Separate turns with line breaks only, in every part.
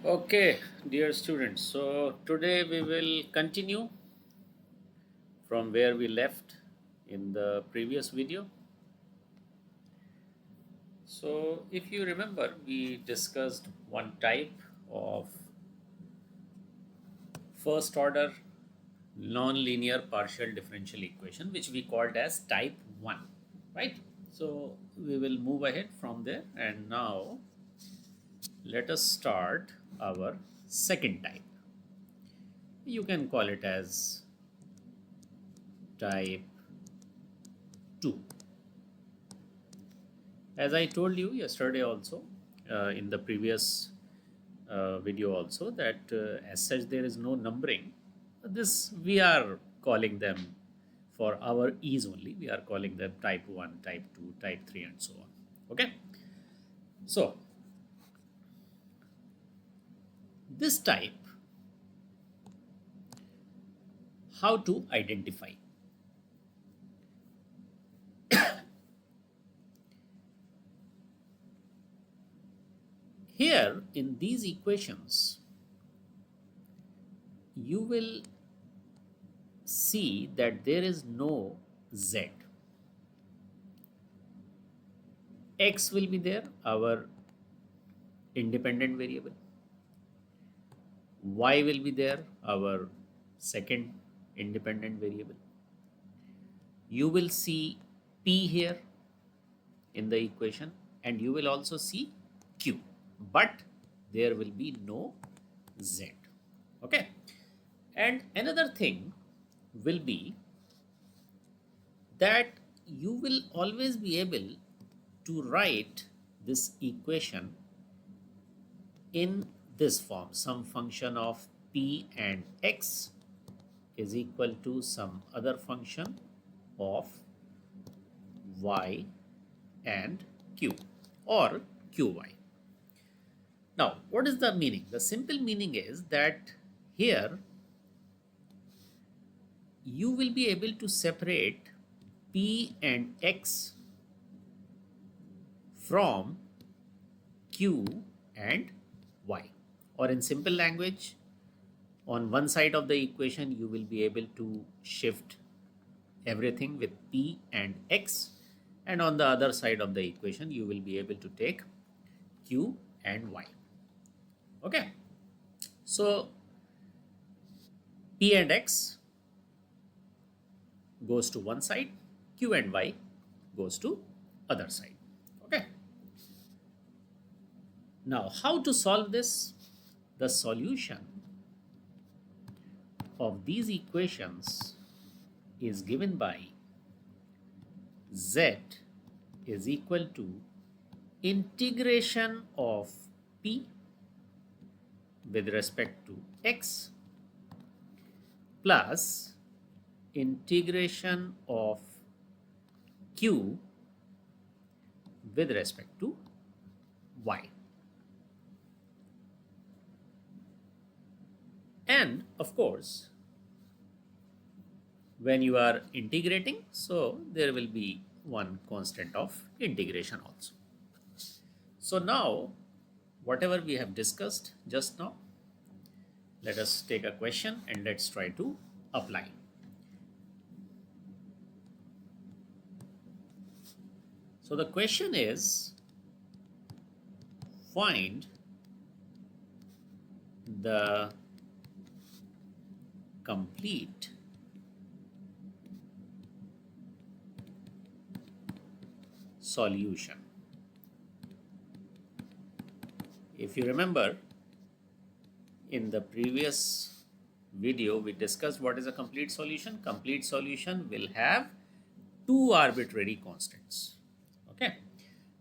Okay, dear students, so today we will continue from where we left in the previous video. So, if you remember, we discussed one type of first order non-linear partial differential equation, which we called as type 1, right? So, we will move ahead from there, and now let us start our second type. You can call it as type 2. As I told you yesterday also, in the previous video also, that as such there is no numbering. This we are calling them for our ease only. We are calling them type 1, type 2, type 3 and so on. Okay. So this type, how to identify? Here in these equations, you will see that there is no z. X will be there, our independent variable. Y will be there, our second independent variable. You will see P here in the equation, and you will also see Q, but there will be no Z. Okay. And another thing will be that you will always be able to write this equation in this form: some function of P and X is equal to some other function of y and q, or qy. Now, what is the meaning? The simple meaning is that here you will be able to separate p and x from q and y, or in simple language, on one side of the equation you will be able to shift everything with p and x, and on the other side of the equation you will be able to take q and y. Okay, so p and x goes to one side, q and y goes to other side. Okay, now how to solve this? The solution of these equations is given by z is equal to integration of p with respect to x plus integration of q with respect to y. And of course, when you are integrating, so there will be one constant of integration also. So now, whatever we have discussed just now, let us take a question and let's try to apply. So the question is, find the complete solution. If you remember, in the previous video we discussed what is a complete solution. Complete solution will have two arbitrary constants. Okay,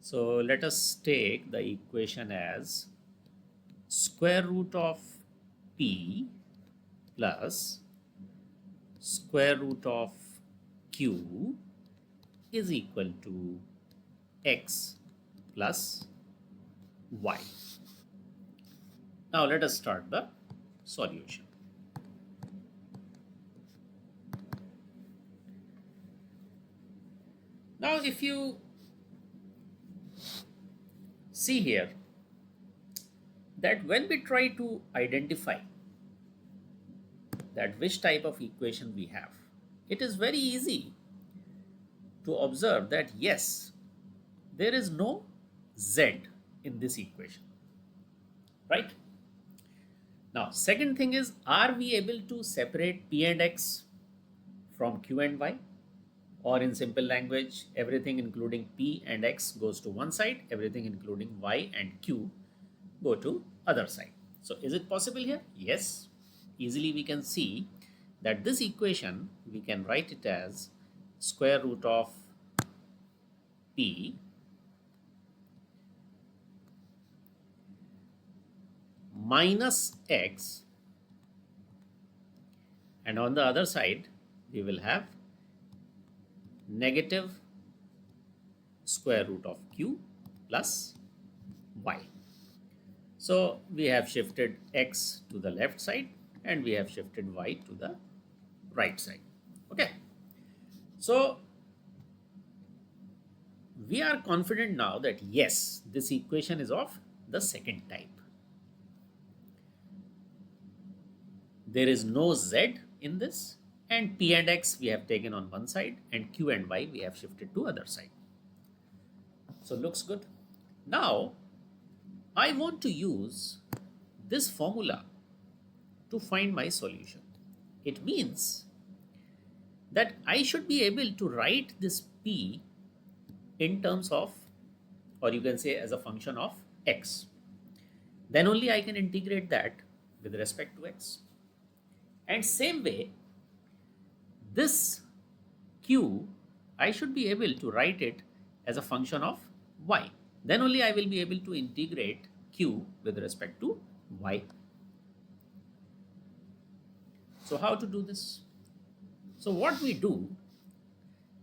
so let us take the equation as square root of p plus square root of q is equal to x plus y. Now let us start the solution. Now if you see here, that when we try to identify that which type of equation we have, it is very easy to observe that yes, there is no z in this equation, right? Now, second thing is, are we able to separate p and x from q and y? Or in simple language, everything including p and x goes to one side, everything including y and q go to other side. So is it possible here? Yes. Easily we can see that this equation, we can write it as square root of p minus x, and on the other side we will have negative square root of q plus y. So we have shifted x to the left side and we have shifted y to the right side. Okay. So we are confident now that yes, this equation is of the second type. There is no z in this, and p and x we have taken on one side and q and y we have shifted to other side. So looks good. Now I want to use this formula to find my solution. It means that I should be able to write this p in terms of, or you can say as a function of x. Then only I can integrate that with respect to x. And same way, this q, I should be able to write it as a function of y. Then only I will be able to integrate q with respect to y. So how to do this? So what we do,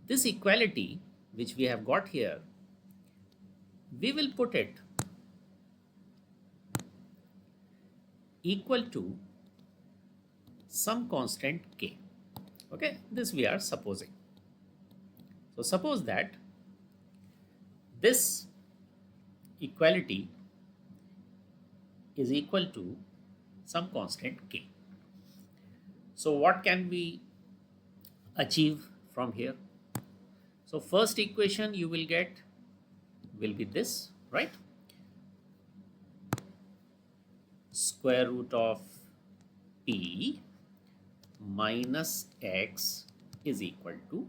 this equality which we have got here, we will put it equal to some constant k. Okay, this we are supposing. So suppose that this equality is equal to some constant k. So what can we achieve from here? So first equation you will get will be this, right? Square root of p minus x is equal to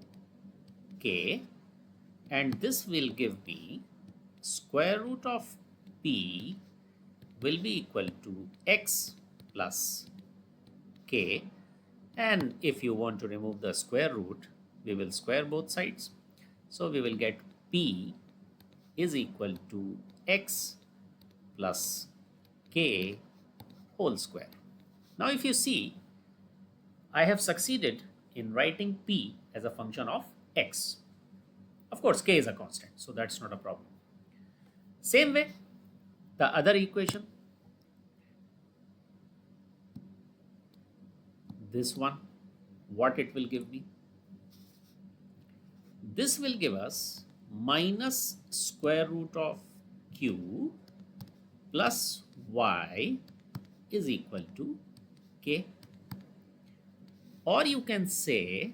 k, and this will give me square root of p will be equal to x plus k, and if you want to remove the square root, we will square both sides. So we will get p is equal to x plus k whole square. Now if you see, I have succeeded in writing p as a function of x. Of course, k is a constant, so that's not a problem. Same way, the other equation, this one, what it will give me? This will give us minus square root of q plus y is equal to k. Or you can say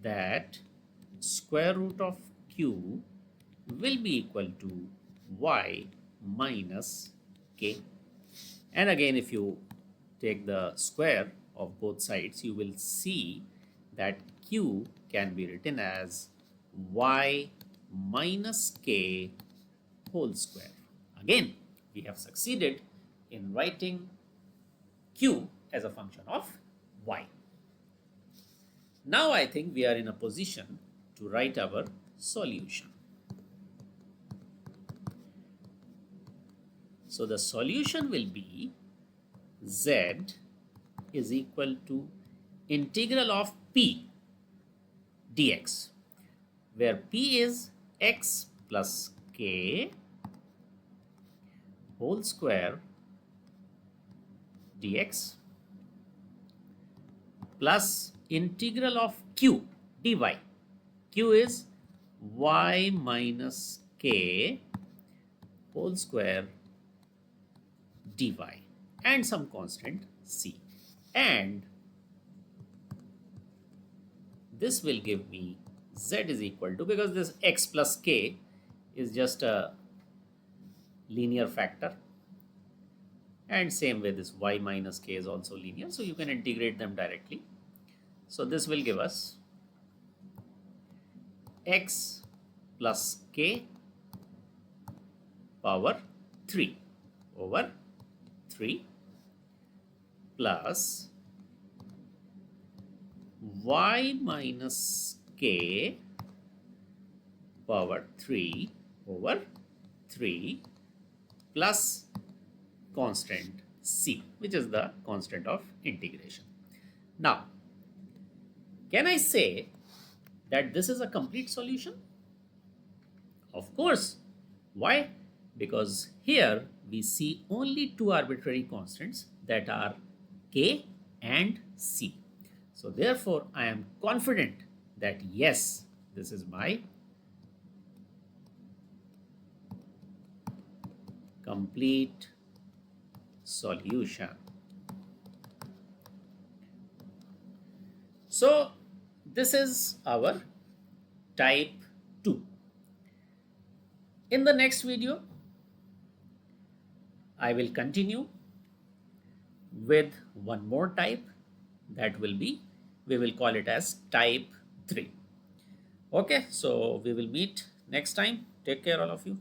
that square root of q will be equal to y minus k. And again, if you take the square of both sides, you will see that q can be written as y minus k whole square. Again, we have succeeded in writing q as a function of y. Now I think we are in a position to write our solution. So the solution will be z is equal to integral of p dx, where p is x plus k whole square dx plus integral of q dy. Q is y minus k whole square dy and some constant c. And this will give me z is equal to, because this x plus k is just a linear factor, and same way this y minus k is also linear, so you can integrate them directly. So this will give us x plus k power 3 over 3 plus y minus k power 3 over 3 plus constant c, which is the constant of integration. Now, can I say that this is a complete solution? Of course. Why? Because here we see only two arbitrary constants, that are k and c. So therefore, I am confident that yes, this is my complete solution. So this is our type 2. In the next video, I will continue with one more type, that will be, we will call it as type 3. Okay, so we will meet next time. Take care, all of you.